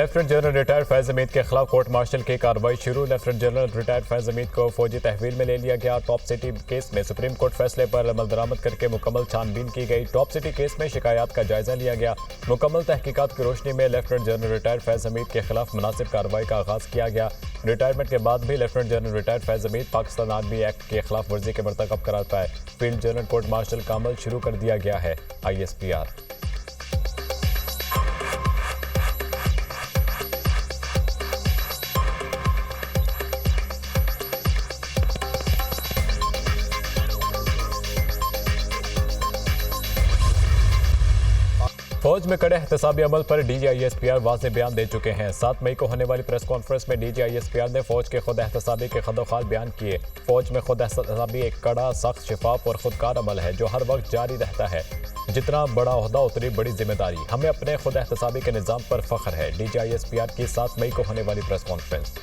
Lieutenant general retired Faiz Hamid के खिलाफ court martial की कार्रवाई शुरू। Lieutenant general retired Faiz Hamid को फौजी तहवील में ले लिया गया। टॉप सिटी केस में सुप्रीम कोर्ट फैसले पर अमल दरामद करके मुकम्मल छानबीन की गई। टॉप सिटी केस में शिकायत का जायजा लिया गया। मुकम्मल तहकीकात की रोशनी में lieutenant general retired Faiz Hamid के खिलाफ मुनासिब कार्रवाई का आगाज किया गया। रिटायरमेंट के बाद भी lieutenant general retired Faiz Hamid Pakistan army act के खिलाफ वर्जी के मरतकब करार पाए। फील्ड जनरल कोर्ट मार्शल का अमल शुरू कर दिया गया है। ISPR फौज में कड़े एहतसाबी अमल पर DG/ISPR वाज़े बयान दे चुके हैं। 7 मई को होने वाली प्रेस कॉन्फ्रेंस में DG/ISPR ने फौज के खुद एहतसाबी के खदोखाल बयान किए। फौज में खुद एहतसाबी एक कड़ा, सख्त, शिफाफ और खुदकार अमल है जो हर वक्त जारी रहता है। जितना बड़ा ओहदा उतनी बड़ी जिम्मेदारी। हमें अपने खुद एहतसाबी के निज़ाम पर फख्र है। DG/ISPR की 7 मई को होने वाली प्रेस कॉन्फ्रेंस।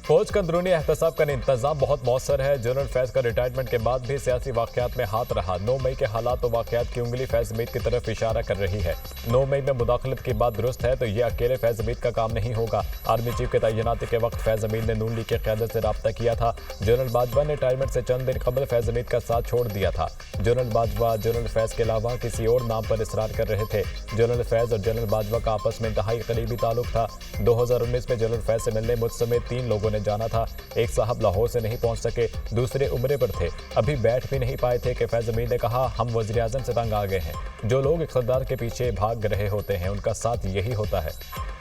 फौज का अंदरूनी एहतसाब का इंतजाम बहुत मौसर है। जनरल फैज का रिटायरमेंट के बाद भी सियासी वाकयात में हाथ रहा। 9 मई के हालात और वाकयात की उंगली फैज हमीद की तरफ इशारा कर रही है। 9 मई में मुदाखलत की बात दुरुस्त है तो ये अकेले फैज हमीद का काम नहीं होगा। आर्मी चीफ के तैनाती के वक्त फैज हमीद ने नून लीग की क़यादत से रब्ता किया था। जनरल बाजवा ने रिटायरमेंट से चंद दिन कबल फैज हमीद का साथ छोड़ दिया था। जनरल बाजवा जनरल फैज के अलावा किसी और नाम पर इसरार कर रहे थे। जनरल फैज और जनरल बाजवा का आपस में इंतहाई करीबी ताल्लुक था। 2019 में जनरल फैज से मिलने मुझ समेत 3 लोगों ने जाना था। एक साहब लाहौर से नहीं पहुंच सके, दूसरे उम्रे पर थे, अभी बैठ भी नहीं पाए थे कि फैज हमीद ने कहा हम वज़ीर आज़म से तंग आ गए हैं। जो लोग इक़्तिदार के पीछे भाग रहे होते हैं उनका साथ यही होता है।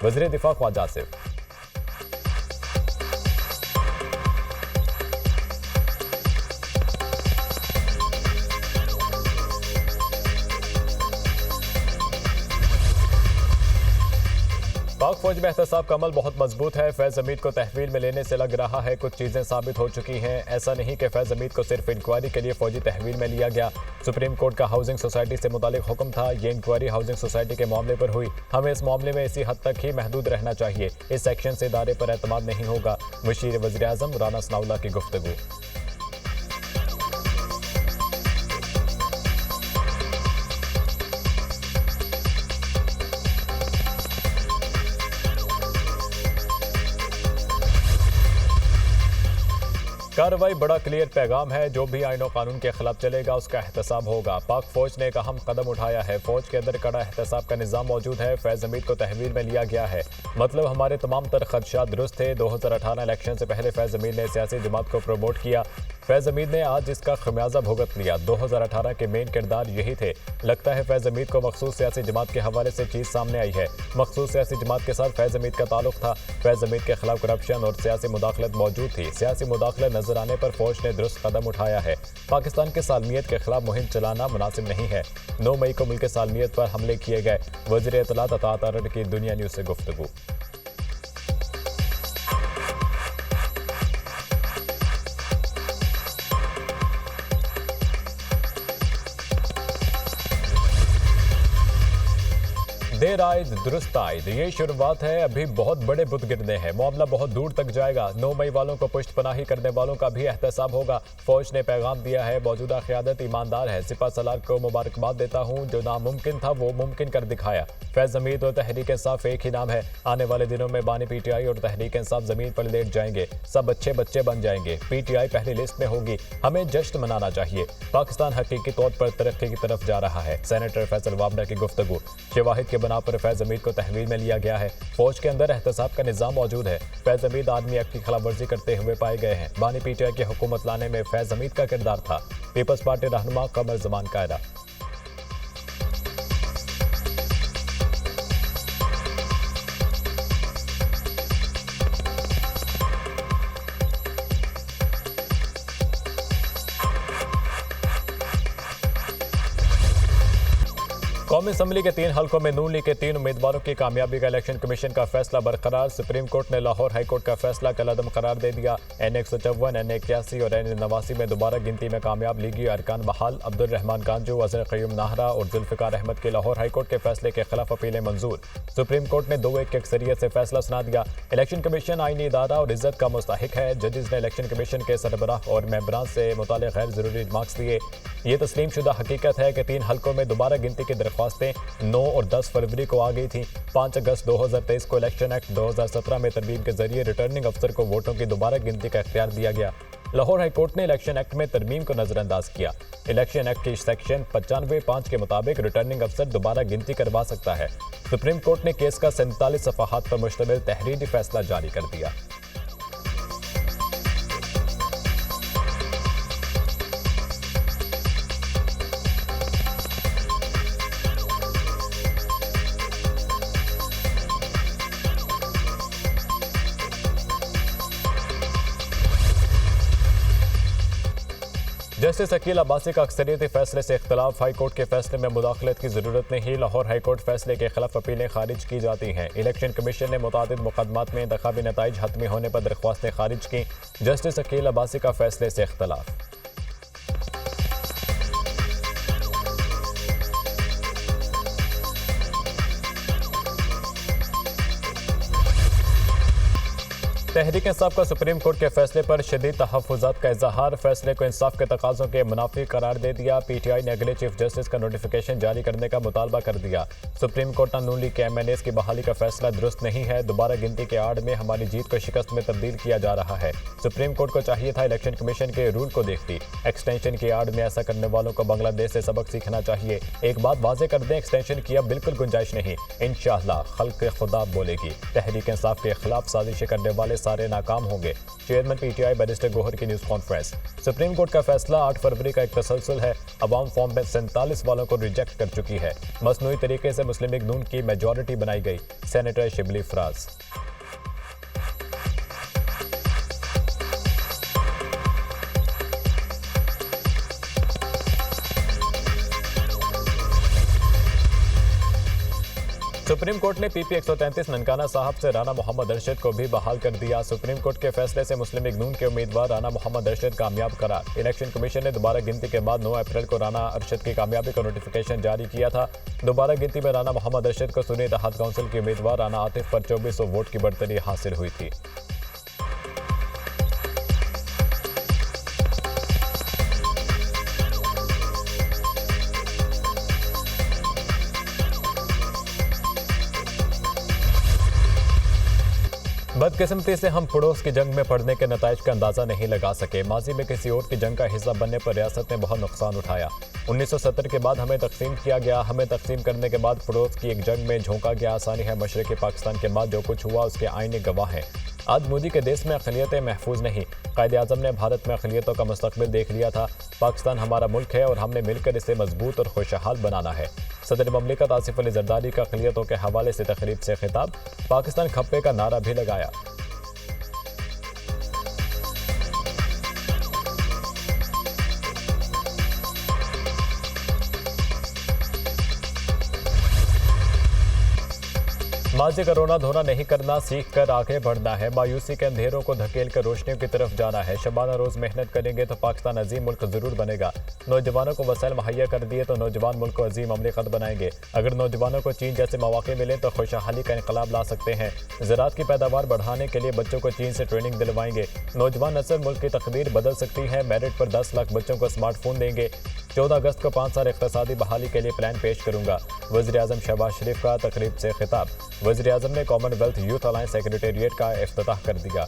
वज़ीर दिफा ख्वाजा आसिफ। पाक फौज में एहतसाब का अमल बहुत मजबूत है। फैज हमीद को तहवील में लेने से लग रहा है कुछ चीज़ें साबित हो चुकी हैं। ऐसा नहीं कि फैज हमीद को सिर्फ इंक्वायरी के लिए फौजी तहवील में लिया गया। सुप्रीम कोर्ट का हाउसिंग सोसाइटी से मुतालिक हुक्म था। ये इंक्वायरी हाउसिंग सोसाइटी के मामले पर हुई। हमें इस मामले में इसी हद तक ही महदूद रहना चाहिए। इस सेक्शन से इदारे पर एतमाद नहीं होगा। मुशीर वज़ीर आज़म राना सनाउल्लाह की गुफ्तगू। कार्रवाई बड़ा क्लियर पैगाम है। जो भी आईन और कानून के खिलाफ चलेगा उसका एहतसाब होगा। पाक फौज ने एक अहम कदम उठाया है। फौज के अंदर कड़ा एहतसाब का निज़ाम मौजूद है। फैज हमीद को तहवील में लिया गया है। मतलब हमारे तमाम तर खदशात दुरुस्त थे। 2018 इलेक्शन से पहले फैज हमीद ने सियासी जमात को प्रमोट किया। फैज हमीद ने आज इसका खमियाजा भुगत लिया। 2018 के मेन किरदार यही थे। लगता है फैज हमीद को मखसूस सियासी जमात के हवाले से चीज़ सामने आई है। मखसूस सियासी जमात के साथ फैज हमीद का ताल्लुक था। फैज हमीद के खिलाफ करप्शन और सियासी मुदाखलत मौजूद थी। सियासी मुदाखलत नजर आने पर फौज ने दुरुस्त कदम उठाया है। पाकिस्तान के सालमियत के खिलाफ मुहिम चलाना मुनासिब नहीं है। 9 मई को मुल्क के सालमियत पर हमले किए गए। वज़ीर इत्तलात अतात अरड़ की दुनिया न्यूज़ से गुफ्तगू। देर आयद दुरुस्त आयद, ये शुरुआत है। अभी बहुत बड़े बुत गिरने हैं। मामला बहुत दूर तक जाएगा। 9 मई वालों को पुष्ट पनाही करने वालों का भी एहतसाब होगा। फौज ने पैगाम दिया है मौजूदा क़यादत ईमानदार है। सिपा सलार को मुबारकबाद देता हूँ। जो नामुमकिन था वो मुमकिन कर दिखाया। फैज हमीद और तहरीक इंसाफ एक ही नाम है। आने वाले दिनों में बानी PTI और तहरीक इंसाफ जमीन पर लेट जाएंगे। सब अच्छे बच्चे बन जाएंगे। PTI पहली लिस्ट में होगी। हमें जश्न मनाना चाहिए। पाकिस्तान हकीकी तौर पर तरक्की की तरफ जा रहा है। सेनेटर फैसल वाबना की गुफ्तगू। शवाहिद के बना पर फैज हमीद को तहवील में लिया गया है। फौज के अंदर एहतसाब का निज़ाम मौजूद है। फैज हमीद आर्मी एक्ट की खिलाफ वर्जी करते हुए पाए गए हैं। बानी PTI की हुकूमत लाने में फैज हमीद का किरदार था। पीपल्स पार्टी रहनुमा कमर जमान कायदा। कौमी असम्बली के 3 हलकों में नून लीग के 3 उम्मीदवारों की कामयाबी का इलेक्शन कमीशन का फैसला बरकरार। सुप्रीम कोर्ट ने लाहौर हाई कोर्ट का फैसला कलअदम करार दे दिया। N154, N81 और N89 में दोबारा गिनती में कामयाब लीगी अरकान बहाल। अब्दुल रहमान कांजू, अजहर क़य्यूम नाहरा और जुल्फ़िकार अहमद की लाहौर हाई कोर्ट के फैसले के खिलाफ अपीलें मंजूर। सुप्रीम कोर्ट ने 2-1 की अक्सरियत से फैसला सुना दिया। इलेक्शन कमीशन आईनी इदारा और इज्जत का मुस्तहिक है। जजेस ने इलेक्शन कमीशन के सरबराह और मेंबरान से मुतालिक गैर जरूरी रिमार्क्स दिए। ये तस्लीम शुदा हकीकत है कि 3 हलकों में दोबारा गिनती की दरख्वास्तें 9 और 10 फरवरी को आ गई थी। 5 अगस्त 2023 को इलेक्शन एक्ट 2017 में तरमीम के जरिए रिटर्निंग अफसर को वोटों की दोबारा गिनती का इख्तियार दिया गया। लाहौर हाई कोर्ट ने इलेक्शन एक्ट में तरमीम को नजरअंदाज किया। इलेक्शन एक्ट की सेक्शन 95(5) के मुताबिक रिटर्निंग अफसर दोबारा गिनती करवा सकता है। सुप्रीम कोर्ट ने केस का 47 सफ़हात पर मुश्तमिल तहरीरी फैसला जारी कर दिया। जस्टिस अकील अब्बासी का अक्सरियती फैसले से इख्तलाफ। हाई कोर्ट के फैसले में मुदाखलत की जरूरत नहीं। लाहौर हाई कोर्ट फैसले के खिलाफ अपीलें खारिज की जाती हैं। इलेक्शन कमीशन ने मुतादिद मुकदमात में इंतखाबी नताइज हतमी होने पर दरख्वास्तें खारिज की। जस्टिस अकील अब्बासी का फैसले से इख्तलाफ। तहरीक इंसाफ का सुप्रीम कोर्ट के फैसले पर शदीद तहफ़्फ़ुज़ात का इज़हार। फैसले को इंसाफ के तकाज़ों के मुनाफी करार दे दिया। PTI ने अगले चीफ जस्टिस का नोटिफिकेशन जारी करने का मुतालबा कर दिया। सुप्रीम कोर्ट ने नून लीग के MNAs की बहाली का फैसला दुरुस्त नहीं है। दोबारा गिनती के आड़ में हमारी जीत को शिकस्त में तब्दील किया जा रहा है। सुप्रीम कोर्ट को चाहिए था इलेक्शन कमीशन के रूल को देखती। एक्सटेंशन की आड़ में ऐसा करने वालों को बांग्लादेश से सबक सीखना चाहिए। एक बात वाज़े कर दें, एक्सटेंशन की अब बिल्कुल गुंजाइश नहीं। इंशाअल्लाह खल्क़ खुदा बोलेगी। तहरीक इंसाफ के खिलाफ साजिशें करने वाले सारे नाकाम होंगे। चेयरमैन PTI बैरिस्टर गोहर की न्यूज़ कॉन्फ्रेंस। सुप्रीम कोर्ट का फैसला 8 फरवरी का एक तसलसल है। अवाम फॉर्म में 47 वालों को रिजेक्ट कर चुकी है। मसनूई तरीके से मुस्लिम लीग नून की मेजॉरिटी बनाई गई। Senator Shibli Faraz. Supreme court ने PP 133 ननकाना साहब से राना मोहम्मद अरशद को भी बहाल कर दिया। सुप्रीम कोर्ट के फैसले से मुस्लिम लीग नून के उम्मीदवार राना मोहम्मद अरशद कामयाब करार। इलेक्शन कमीशन ने दोबारा गिनती के बाद 9 अप्रैल को राना अरशद की कामयाबी का नोटिफिकेशन जारी किया था। दोबारा गिनती में राना मोहम्मद अरशद को सुन्नी इत्तेहाद काउंसिल के उम्मीदवार राना आतिफ पर 2400 वोट की बढ़तरी हासिल हुई थी। बदकिस्मती से हम पड़ोस की जंग में पड़ने के नताइज का अंदाजा नहीं लगा सके। माजी में किसी और की जंग का हिस्सा बनने पर रियासत ने बहुत नुकसान उठाया। 1970 के बाद हमें तकसीम किया गया। हमें तकसीम करने के बाद पड़ोस की एक जंग में झोंका गया। आसानी है, मशरक़ी पाकिस्तान के बाद जो कुछ हुआ उसके आईने गवाह हैं। आज मोदी के देश में अक़लियतें महफूज नहीं। कायद-ए-आज़म ने भारत में अक़लियतों का मुस्तक़बिल देख लिया था। पाकिस्तान हमारा मुल्क है और हमने मिलकर इसे मजबूत और खुशहाल बनाना है। सदर ममलिकत आसिफ अली जरदारी का अक़लियतों के हवाले से तकरीब से खिताब। पाकिस्तान खप्पे का नारा भी लगाया। माजी का रोना धोना नहीं करना, सीख कर आगे बढ़ना है। मायूसी के अंधेरों को धकेल कर रोशनियों की तरफ जाना है। शबाना रोज मेहनत करेंगे तो पाकिस्तान अजीम मुल्क जरूर बनेगा। नौजवानों को वसाइल मुहैया कर दिए तो नौजवान मुल्क को अजीम ममलिकत बनाएंगे। अगर नौजवानों को चीन जैसे मौके मिले तो खुशहाली का इनकलाब ला सकते हैं। ज़राअत की पैदावार बढ़ाने के लिए बच्चों को चीन से ट्रेनिंग दिलवाएंगे। नौजवान नस्ल मुल्क की तकदीर बदल सकती है। मेरिट पर 10 लाख बच्चों को स्मार्टफोन देंगे। 14 अगस्त को 5 साल इक़्तिसादी बहाली के लिए प्लान पेश करूंगा। वज़ीर-ए-आज़म शहबाज शरीफ का तकरीब से खिताब। वज़ीर-ए-आज़म ने कॉमनवेल्थ यूथ अलायंस सेक्रेटेरिएट का इफ्तिताह कर दिया।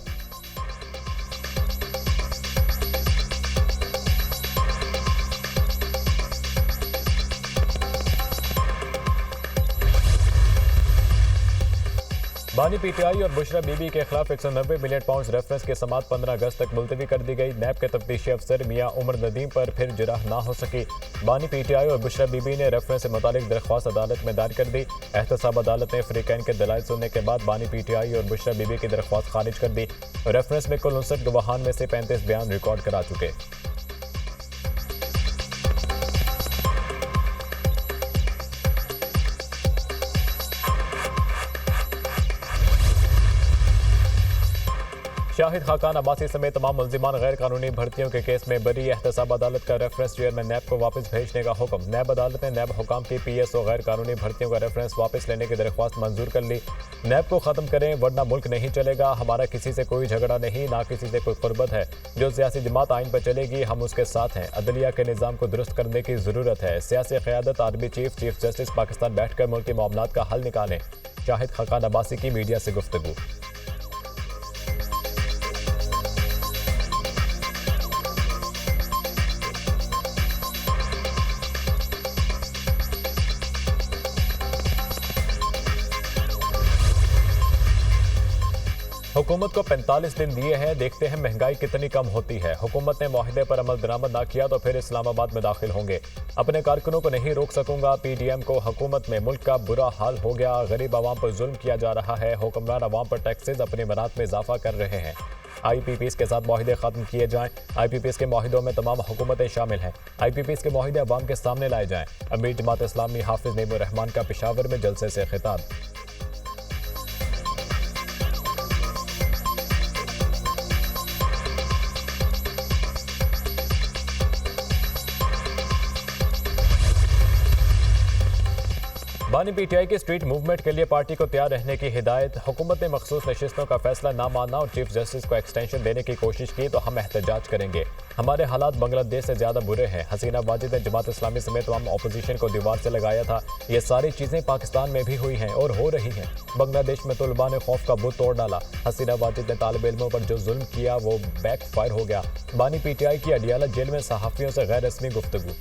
बानी PTI और बुशरा बीबी के खिलाफ 190 मिलियन पाउंड रेफरेंस की समाअत 15 अगस्त तक मुलतवी कर दी गई। नैब के तफ्तीशी अफसर मियां उमर नदीम पर फिर जिरह ना हो सकी। बानी PTI और बुशरा बीबी ने रेफरेंस से मुतालिक दरख्वास्त अदालत में दायर कर दी। एहतसाब अदालत ने फरीकैन के दलाइल सुनने के बाद बानी PTI और बुशरा बीबी की दरख्वास्त खारिज कर दी। रेफरेंस में कुल 59 गवाहान में से 35 बयान रिकॉर्ड करा चुके। शाहिद खाकान अब्बासी समेत तमाम मुल्जिमान गैर कानूनी भर्तियों के केस में बरी। एहतसाब अदालत का रेफरेंस चेयरमैन नैब को वापस भेजने का हुक्म। नैब अदालत ने नैब हुकाम की PSO गैर कानूनी भर्तियों का रेफरेंस वापस लेने की दरख्वास्त मंजूर कर ली। नैब को खत्म करें वरना मुल्क नहीं चलेगा। हमारा किसी से कोई झगड़ा नहीं, ना किसी से कोई कुर्बत है। जो सियासी जमात आइन पर चलेगी हम उसके साथ हैं। अदलिया के निज़ाम को दुरुस्त करने की ज़रूरत है। सियासी क़यादत आर्मी चीफ जस्टिस पाकिस्तान बैठकर मुल्की मामलात का हल निकालें। शाहिद खाकान अब्बासी की मीडिया से गुफ्तगू। हुकूमत को 45 दिन दिए हैं, देखते हैं महंगाई कितनी कम होती है। हुकूमत ने मुआहदे पर अमल दरामद ना किया तो फिर इस्लामाबाद में दाखिल होंगे। अपने कारकुनों को नहीं रोक सकूंगा। PDM को हुकूमत में मुल्क का बुरा हाल हो गया। गरीब आवाम पर जुल्म किया जा रहा है। हुक्मरान आवाम पर टैक्सेस अपनी मनात में इजाफा कर रहे हैं। IPPs के साथ मुआहदे खत्म किए जाएं। IPPs के मुआहदों में तमाम हुकूमतें शामिल हैं। IPPs के मुआहदे अवाम के सामने लाए जाएं। अमीर जमात इस्लामी हाफिज नईमुर रहमान का पेशावर में जलसे से खिताब। बानी PTI की स्ट्रीट मूवमेंट के लिए पार्टी को तैयार रहने की हिदायत। हुकूमत ने मखसूस नशिस्तों का फैसला ना मानना और चीफ जस्टिस को एक्सटेंशन देने की कोशिश की तो हम एहतजाज करेंगे। हमारे हालात बांग्लादेश से ज्यादा बुरे हैं। हसीना वाजिद ने जमात इस्लामी समेत तमाम अपोजिशन को दीवार से लगाया था। ये सारी चीजें पाकिस्तान में भी हुई हैं और हो रही हैं। बांग्लादेश में तलबा ने खौफ का बुत तोड़ डाला। हसीना वाजिद ने तालिब इल्मों पर जो जुल्म किया वो बैक फायर हो गया। बानी PTI की अडियाला जेल में सहाफियों से गैर रस्मी गुफ्तगू।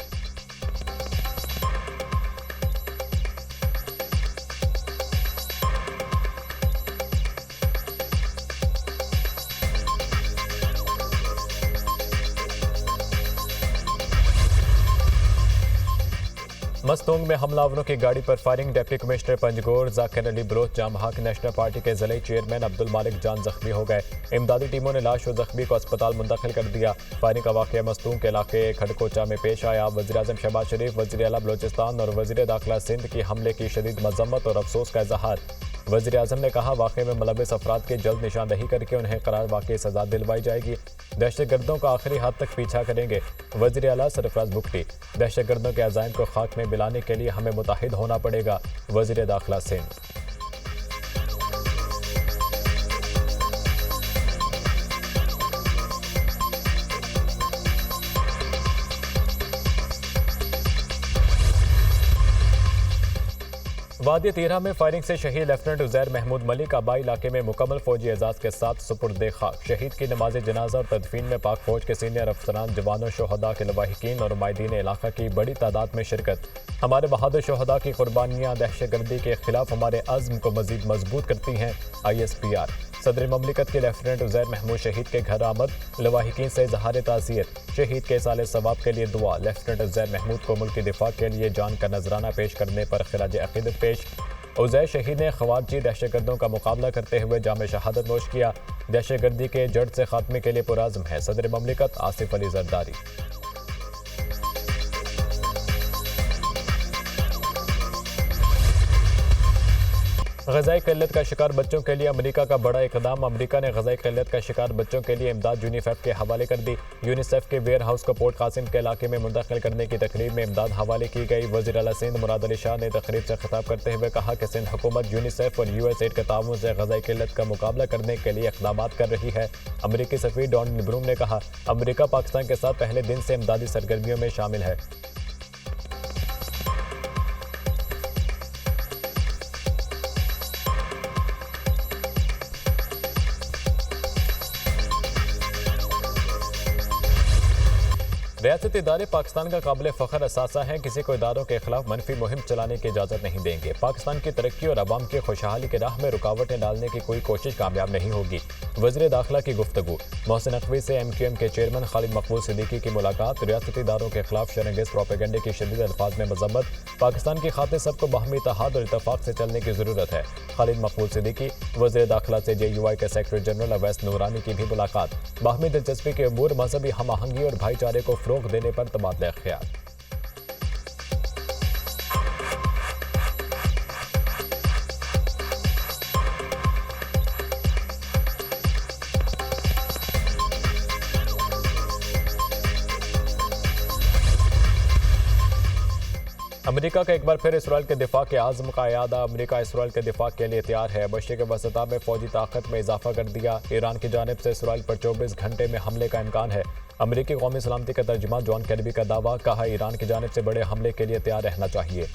मस्तूंग में हमलावरों की गाड़ी पर firing. Deputy commissioner Panjgur Zakir Ali Baloch Jam Haq National party के जिले चेयरमैन अब्दुल मालिक जान जख्मी हो गए। इमदादी टीमों ने लाश और जख्मी को अस्पताल मुंतकिल कर दिया। फायरिंग का वाक़या मस्तूंग के इलाके खड़कोचा में पेश आया। वज़ीर-ए-आज़म शहबाज शरीफ, वज़ीर आला बलोचिस्तान और वज़ीर दाखिला सिंध की हमले की शदीद मजम्मत और अफसोस का इजहार। वज़ीर-ए-आज़म ने कहा वाक़े में मुलव्विस अफराद की जल्द निशानदही करके उन्हें करार वाक़ई सजा दिलवाई जाएगी। दहशतगर्दों का आखिरी हद तक पीछा करेंगे। वज़ीर आला सरफराज बुगटी, दहशतगर्दों के अज़ाइम को खाक में मिलाने के लिए हमें मुत्तहिद होना पड़ेगा। वज़ीर दाखिला सिंध। वादी तीरा में फायरिंग से शहीद लेफ्टिनेंट उज़ैर महमूद मलिक आबाई इलाके में मुकम्मल फौजी एजाज के साथ सुपुर्द खाक। शहीद की नमाज जनाजा और तदफीन में पाक फौज के सीनियर अफसरान, जवानों, शोहदा के लवाहिकीन और मायदीन इलाका की बड़ी तादाद में शिरकत। हमारे बहादुर शोहदा की कुर्बानियाँ दहशतगर्दी के खिलाफ हमारे अज़्म को मजीद मजबूत करती हैं। ISPR। सदर ममलिकत के लेफ्टिनेंट उज़ैर महमूद शहीद के घर आमद। लवाहिकीन से इज़हार ताज़ियत। शहीद के साले सवाब के लिए दुआ। लेफ्टिनेंट उज़ैर महमूद को मुल्क की दिफा के लिए जान का नजराना पेश करने पर खिराज अकीदत पेश। उज़ैर शहीद ने ख़वारजी दहशतगर्दों का मुकाबला करते हुए जाम शहादत नोश किया। दहशतगर्दी के जड़ से खात्मे के लिए पुराज़्म है। सदर ममलिकत आसिफ अली जरदारी। ग़ज़ाई क़िल्लत का शिकार बच्चों के लिए अमेरिका का बड़ा इक़दाम। अमेरिका ने ग़ज़ाई क़िल्लत का शिकार बच्चों के लिए इमदाद यूनिसेफ के हवाले कर दी। यूनिसेफ के वेयर हाउस को पोर्ट कासिम के इलाके में मुंतकिल करने की तकरीब में इमदाद हवाले की गई। वज़ीर आला सिंध मुराद अली शाह ने तकरीब से खिताब करते हुए कहा कि सिंध हुकूमत यूनिसेफ और USAID के ताउन से ग़ज़ाई क़िल्लत का मुकाबला करने के लिए इक़दाम कर रही है। अमरीकी सफ़ीर डॉन ब्रूम ने कहा अमरीका पाकिस्तान के साथ पहले दिन से इमदादी सरगर्मियों में शामिल है। रियासती इदारे पाकिस्तान का काबिल फ़ख्र असासा हैं। किसी को इदारों के खिलाफ मनफी मुहिम चलाने की इजाज़त नहीं देंगे। पाकिस्तान की तरक्की और अवाम की खुशहाली की राह में रुकावटें डालने की कोई कोशिश कामयाब नहीं होगी। वज़ीर दाखिला की गुफ्तगू। मोहसिन नकवी से MQM के चेयरमैन खालिद मकबूल सिद्दीकी की मुलाकात। रियासती इदारों के खिलाफ शरंगेज़ प्रोपेगेंडे की शदीद अल्फाज में मजम्मत। पाकिस्तान की खातिर सबको बाहमी इत्तेहाद और इत्तफाक से चलने की ज़रूरत है। खालिद मकबूल सिद्दीकी। वज़ीर दाखिला से JUI के सेक्रेटरी जनरल अवैस नूरानी की भी मुलाकात। बाहमी दिलचस्पी के अमूर, मजहबी हम आहंगी और भाईचारे को फ़रोग़ देने पर तबादला ख्याल। अमेरिका का एक बार फिर इसराइल के दिफा के आज़म का यादा। अमेरिका इसराइल के दिफा के लिए तैयार है। मशरिक़ वसता में फौजी ताकत में इजाफा कर दिया। ईरान की जानिब से इसराइल पर 24 घंटे में हमले का इम्कान है। अमेरिकी कौमी सलामती का तर्जुमान जॉन कैरबी का दावा। कहा, ईरान की जानिब से बड़े हमले के लिए तैयार रहना चाहिए।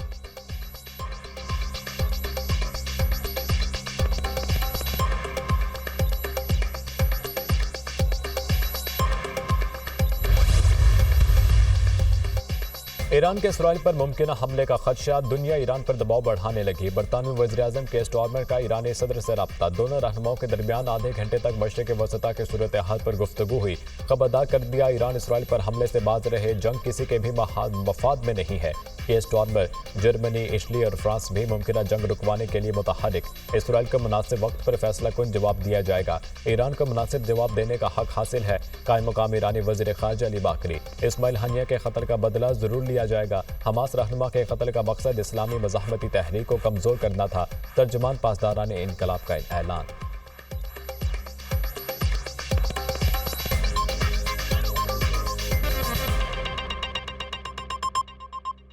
ईरान के इसराइल पर मुमकिन हमले का खदशा। दुनिया ईरान पर दबाव बढ़ाने लगी। बरतानवी वज़ीर-ए-आज़म के स्टारमर का ईरानी सदर से रब्ता। दोनों रहनुमाओं के दरमियान आधे घंटे तक मशरिक़ वसता की सूरत हाल पर गुफ्तगू हुई। खबरदार कर दिया, ईरान इसराइल पर हमले से बाज रहे। जंग किसी के भी मफाद में नहीं है। ये स्टारमर जर्मनी, इटली और फ्रांस भी मुमकिन जंग रुकवाने के लिए मुतहरिक। इसराइल को मुनासिब वक्त पर फैसला कुन जवाब दिया जाएगा। ईरान को मुनासिब जवाब देने का हक हासिल है। कायम मुकाम ईरानी वज़ीर ख़ारिजा अली बाकरी। इस्माइल हानिया के कत्ल का बदला जरूर लिया जाएगा। हमास रहनुमा के कत्ल का मकसद इस्लामी मज़ाहमती तहरीक को कमजोर करना था। तर्जुमान पासदारान इनकलाब का ऐलान।